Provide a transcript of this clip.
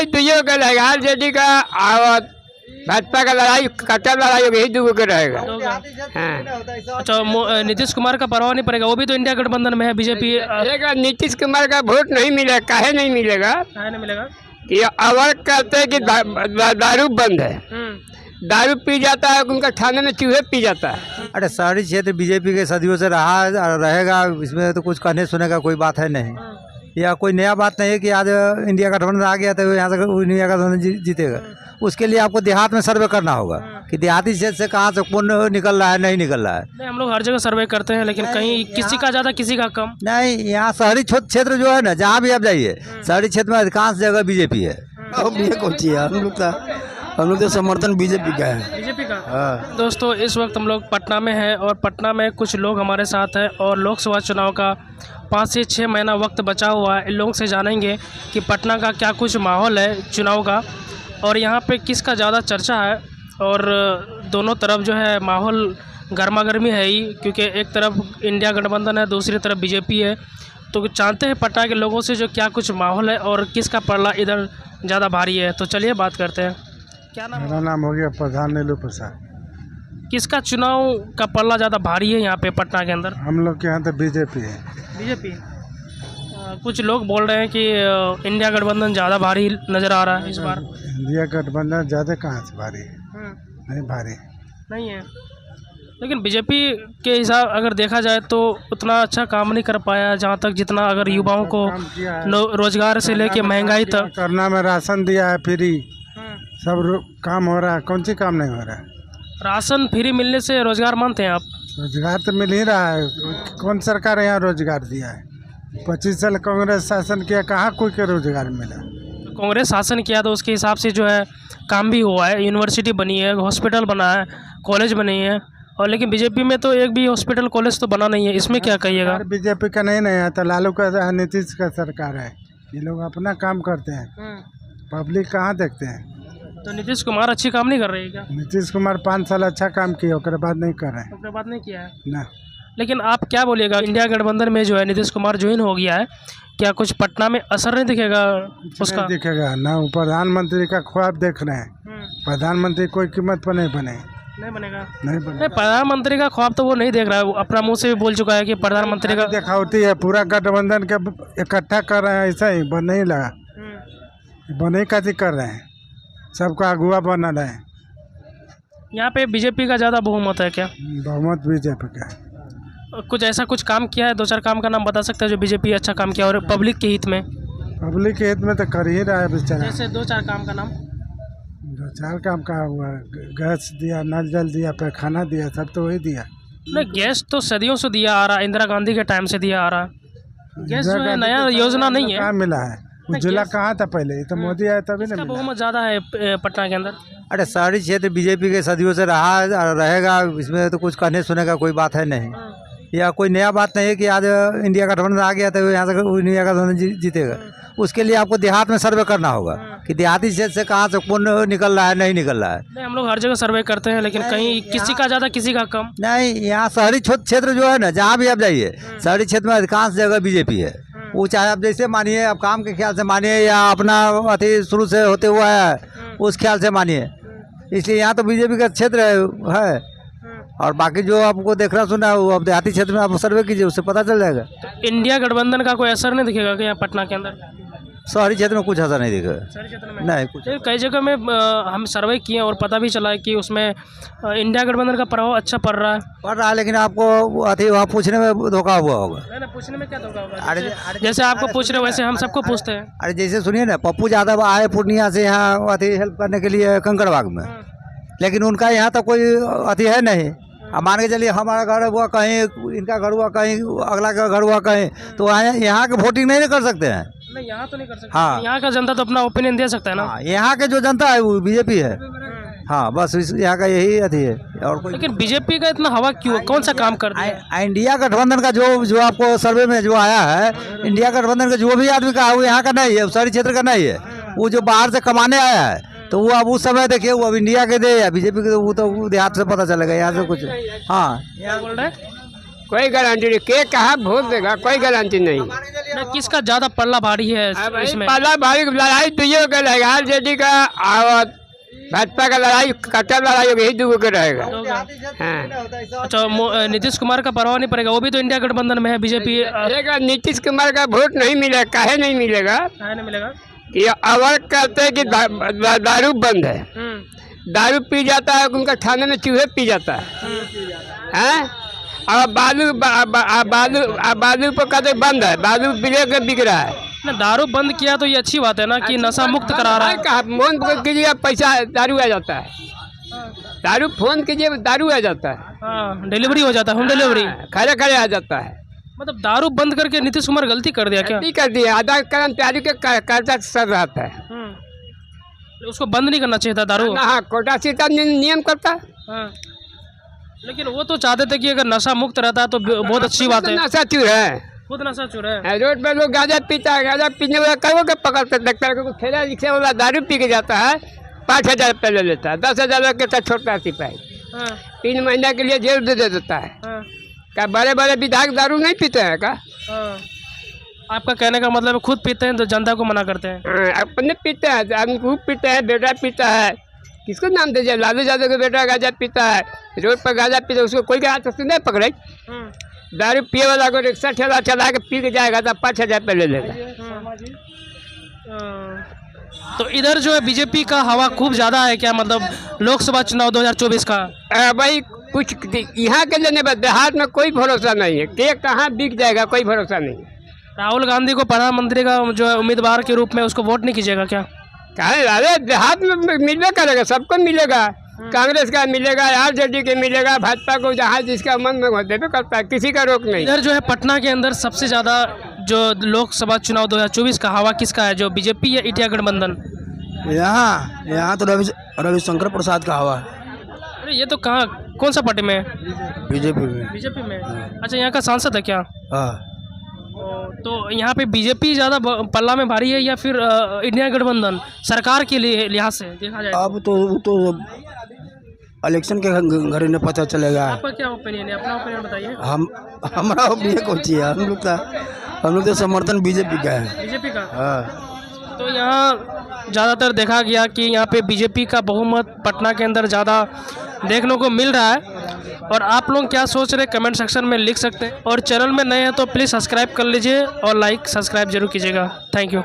लड़ाई दुइयों का रहेगा, आरजेडी का और भाजपा का लड़ाई, कट्टर लड़ाई होगी, यही दो के रहेगा। हाँ। अच्छा, नीतीश कुमार का प्रभाव नहीं पड़ेगा? वो भी तो इंडिया गठबंधन में है, बीजेपी। नीतीश कुमार का वोट नहीं मिलेगा। काहे नहीं मिलेगा? नहीं मिलेगा कि अवर कहते हैं कि दारू बंद है, दारू पी जाता है, उनका थाने में चूहे पी जाता है। अरे शहरी क्षेत्र बीजेपी के सदियों से रहा रहेगा, इसमें तो कुछ कहने सुने का कोई बात है नहीं। या कोई नया बात नहीं है कि आज इंडिया गठबंधन आ गया तो यहाँ से इंडिया गठबंधन जीतेगा। उसके लिए आपको देहात में सर्वे करना होगा कि देहाती क्षेत्र से कहाँ से कौन निकल रहा है, नहीं निकल रहा है। नहीं, हम लोग हर जगह सर्वे करते हैं, लेकिन कहीं किसी का ज़्यादा किसी का कम। नहीं, यहाँ शहरी क्षेत्र जो है ना, जहाँ भी आप जाइए, शहरी क्षेत्र में अधिकांश जगह बीजेपी है। हम लोग तो समर्थन बीजेपी का है। बीजेपी का। दोस्तों, इस वक्त हम लोग पटना में हैं और पटना में कुछ लोग हमारे साथ हैं और लोकसभा चुनाव का 5 से 6 महीना वक्त बचा हुआ है। इन लोगों से जानेंगे कि पटना का क्या कुछ माहौल है चुनाव का और यहाँ पे किसका ज़्यादा चर्चा है। और दोनों तरफ जो है माहौल गर्मा गर्मी है ही, क्योंकि एक तरफ इंडिया गठबंधन है, दूसरी तरफ बीजेपी है। तो जानते हैं पटना के लोगों से जो क्या कुछ माहौल है और किसका पलड़ा इधर ज़्यादा भारी है। तो चलिए बात करते हैं। क्या नाम? मेरा नाम हो गया प्रधान नीलू प्रसाद। किसका चुनाव का पल्ला ज़्यादा भारी है यहाँ पे पटना के अंदर? हम लोग के यहाँ तो बीजेपी है। बीजेपी। कुछ लोग बोल रहे हैं कि इंडिया गठबंधन ज़्यादा भारी नज़र आ रहा है इस बार। इंडिया गठबंधन ज़्यादा कहाँ से भारी है? नहीं भारी नहीं है, लेकिन बीजेपी के हिसाब अगर देखा जाए तो उतना अच्छा काम नहीं कर पाया जहाँ तक जितना अगर युवाओं को रोजगार से लेके महंगाई तक करना में राशन दिया है फ्री, सब काम हो रहा है। कौन सी काम नहीं हो रहा है? राशन फ्री मिलने से रोजगार मानते हैं आप? रोजगार तो मिल ही रहा है। कौन सरकार यहाँ रोजगार दिया है? 25 साल कांग्रेस शासन किया, कहाँ कोई के रोजगार मिला? कांग्रेस शासन किया तो उसके हिसाब से जो है काम भी हुआ है, यूनिवर्सिटी बनी है, हॉस्पिटल बना है, कॉलेज बनी है। और लेकिन बीजेपी में तो एक भी हॉस्पिटल कॉलेज तो बना नहीं है। इसमें क्या कहिएगा? बीजेपी का नहीं है तो लालू का, नीतीश का सरकार है। ये लोग अपना काम करते हैं, पब्लिक कहाँ देखते हैं। तो नीतीश कुमार अच्छी काम नहीं कर रही है क्या? नीतीश कुमार 5 साल अच्छा काम किया, उसके बाद नहीं कर रहे हैं। उसके बाद नहीं किया है ना। लेकिन आप क्या बोलिएगा, इंडिया गठबंधन में जो है नीतीश कुमार ज्वाइन हो गया है, क्या कुछ पटना में असर नहीं दिखेगा उसका? नहीं दिखेगा ना। वो प्रधानमंत्री का ख्वाब देख रहे हैं। प्रधानमंत्री कोई कीमत पर नहीं बने। नहीं बनेगा। नहीं बने। प्रधानमंत्री का ख्वाब तो वो नहीं देख रहा है, वो अपना मुंह से भी बोल चुका है कि प्रधानमंत्री का दिखावती है। पूरा गठबंधन के इकट्ठा कर रहे हैं, ऐसा ही बन नहीं लगा। बने का कर रहे हैं, सबका अगुआ बना रहे हैं। यहाँ पे बीजेपी का ज़्यादा बहुमत है क्या? बहुमत बीजेपी का है। कुछ ऐसा कुछ काम किया है, 2-4 काम का नाम बता सकते हैं जो बीजेपी अच्छा काम किया और पब्लिक के हित में? पब्लिक के हित में तो कर ही रहा है बेचारा। जैसे 2-4 काम का नाम? 2-4 काम का हुआ, गैस दिया, नल जल दिया, पैखाना दिया, सब तो वही दिया। नहीं, गैस तो सदियों से दिया आ रहा है, इंदिरा गांधी के टाइम से दिया आ रहा है। गैस जो है नया योजना नहीं है। कहाँ मिला है? उज्ज्वला कहाँ था पहले? ये तो मोदी आया तभी ना। बहुमत ज़्यादा है पटना के अंदर। अरे शहरी क्षेत्र बीजेपी के सदियों से रहा रहेगा, इसमें तो कुछ कहने सुने का कोई बात है नहीं। या कोई नया बात नहीं है कि आज इंडिया गठबंधन आ गया तो यहाँ से इंडिया गठबंधन जीतेगा। उसके लिए आपको देहात में सर्वे करना होगा कि देहाती क्षेत्र से कहाँ से कौन निकल रहा है, नहीं निकल रहा है। नहीं, हम लोग हर जगह सर्वे करते हैं, लेकिन कहीं किसी का ज़्यादा किसी का कम। नहीं, यहाँ शहरी क्षेत्र जो है ना, जहाँ भी आप जाइए, शहरी क्षेत्र में अधिकांश जगह बीजेपी है। वो चाहे आप जैसे मानिए, आप काम के ख्याल से मानिए या अपना अति शुरू से होते हुआ है उस ख्याल से मानिए। इसलिए यहाँ तो बीजेपी का क्षेत्र है। और बाकी जो आपको देखना सुना है वो अब देहाती क्षेत्र में आप सर्वे कीजिए, उससे पता चल जाएगा। तो इंडिया गठबंधन का कोई असर नहीं दिखेगा क्या यहाँ पटना के अंदर? शहरी क्षेत्र में कुछ असर नहीं दिखेगा। शहरी क्षेत्र में नहीं कुछ। कई जगह में हम सर्वे किए और पता भी चला है कि उसमें इंडिया गठबंधन का प्रभाव अच्छा पड़ रहा है। लेकिन आपको अति वहाँ पूछने में धोखा हुआ होगा। नहीं, पूछने में क्या धोखा होगा? जैसे आपको पूछ रहे हो वैसे हम सबको पूछते हैं। अरे जैसे सुनिए ना, पप्पू यादव आए पूर्णिया से यहाँ अति हेल्प करने के लिए कंकड़बाग में, लेकिन उनका यहाँ तो कोई अति है नहीं। अब मान के चलिए हमारा घर हुआ कहीं, इनका घर हुआ कहीं, अगला का घर हुआ कहीं, तो यहाँ के वोटिंग नहीं कर सकते हैं। नहीं, यहाँ तो नहीं कर सकते। हाँ, यहाँ का जनता तो अपना ओपिनियन दे सकता है ना। यहाँ के जो जनता है वो बीजेपी है। हाँ, बस यहाँ का यही अति है और कोई। लेकिन बीजेपी का इतना हवा क्यों? कौन सा काम कर दिया? इंडिया गठबंधन का जो आपको सर्वे में जो आया है, इंडिया गठबंधन का जो भी आदमी का है वो यहाँ का नहीं है, शहरी क्षेत्र का नहीं है। वो जो बाहर से कमाने आया है तो वो अब उस समय देखिए, वो अब इंडिया के दे या बीजेपी के, वो तो देहात से पता चलेगा, यहाँ से कुछ। हाँ, क्या बोल रहे? कोई गारंटी नहीं, के कहाँ वोट देगा, कोई गारंटी नहीं। ना किसका ज़्यादा पल्ला भारी है इसमें? पहला भारी लड़ाई दुइयों का रहेगा, आरजेडी का और भाजपा का लड़ाई, कट्टर लड़ाई होगी, यही दो का रहेगा। हाँ। अच्छा, नीतीश कुमार का परवाह नहीं पड़ेगा? वो भी तो इंडिया गठबंधन में है, बीजेपी। नीतीश कुमार का वोट नहीं मिलेगा। काहे नहीं मिलेगा? नहीं मिलेगा कि अवर कहते हैं कि दारू बंद है, दारू पी जाता है, उनका थाने में चूहे पी जाता है। और बालू पर कहते बंद है, बालू बिक रहा है ना। दारू बंद किया तो ये अच्छी बात है ना कि नशा मुक्त करा रहा है। कहा फोन कीजिए, पैसा दारू आ जाता है, दारू फोन कीजिए, दारू आ जाता है। हाँ, डिलीवरी हो जाता है, होम डिलीवरी खड़े खड़े आ जाता है। मतलब दारू बंद करके नीतीश कुमार गलती कर दिया क्या? गलती कर दिया, आधा कर्मचारी के कर्जा सर रहता है। उसको बंद नहीं करना चाहिए था दारू। हाँ, कोटा सीटा नियम करता है। हाँ। लेकिन वो तो चाहते थे कि अगर नशा मुक्त रहता तो बहुत अच्छी बात है। नशा चूर है, खुद नशा चूर है। रोड पे लोग गांजा पीता है, गांजा पीने वाला करो के पकड़ते डॉक्टर को, ठेला रिक्शा वाला दारू पी के जाता है, 5,000 रुपये ले लेता है, 10,000 के साथ छोड़ता है सिपाही। 3 महीना के लिए जेल दे देता है। क्या बड़े बड़े विधायक दारू नहीं पीते हैं का? आपका कहने का मतलब खुद पीते हैं तो जनता को मना करते हैं? अपने पीते हैं, आदमी खूब पीते हैं, बेटा पीता है, किसको नाम दीजिए? लालू यादव का बेटा गांजा पीता है, रोड पर गांजा पीता है, उसको कोई के हाथ से नहीं पकड़े। दारू पिए वाला को रिक्शा ठेला चला के पी के जाएगा तो 5,000 रुपये ले लेगा। तो इधर जो है बीजेपी का हवा खूब ज़्यादा है क्या? मतलब लोकसभा चुनाव 2024 का भाई कुछ यहाँ के लेने पर देहात में कोई भरोसा नहीं है, के कहाँ बिक जाएगा, कोई भरोसा नहीं। राहुल गांधी को प्रधानमंत्री का जो है उम्मीदवार के रूप में उसको वोट नहीं कीजिएगा क्या? कहे अरे देहात में मिलने करेगा, सबको मिलेगा, कांग्रेस का मिलेगा, आरजेडी के मिलेगा, भाजपा को जहाँ जिसका मन में होते तो करता है, किसी का रोक नहीं। इधर जो है पटना के अंदर सबसे ज़्यादा जो लोकसभा चुनाव 2024 का हवा किसका है? जो बीजेपी या इंडिया गठबंधन? यहाँ तो रविशंकर प्रसाद का हवा। अरे ये तो कहाँ, कौन सा पार्टी में? बीजेपी में। अच्छा, यहाँ का सांसद है क्या? हाँ। तो यहाँ पे बीजेपी ज़्यादा पल्ला में भारी है या फिर इंडिया गठबंधन सरकार के लिए लिहाज से देखा जाए? अब तो इलेक्शन के घड़ी में पता चलेगा। आपका क्या ओपिनियन है? अपना ओपिनियन बताइए। हमारा ओपिनियन कौन सी है? हम लोग तो समर्थन बीजेपी का है। बीजेपी का? हाँ। तो यहाँ ज़्यादातर देखा गया कि यहाँ पे बीजेपी का बहुमत पटना के अंदर ज़्यादा देखने को मिल रहा है। और आप लोग क्या सोच रहे कमेंट सेक्शन में लिख सकते हैं। और चैनल में नए हैं तो प्लीज़ सब्सक्राइब कर लीजिए और लाइक सब्सक्राइब जरूर कीजिएगा। Thank you.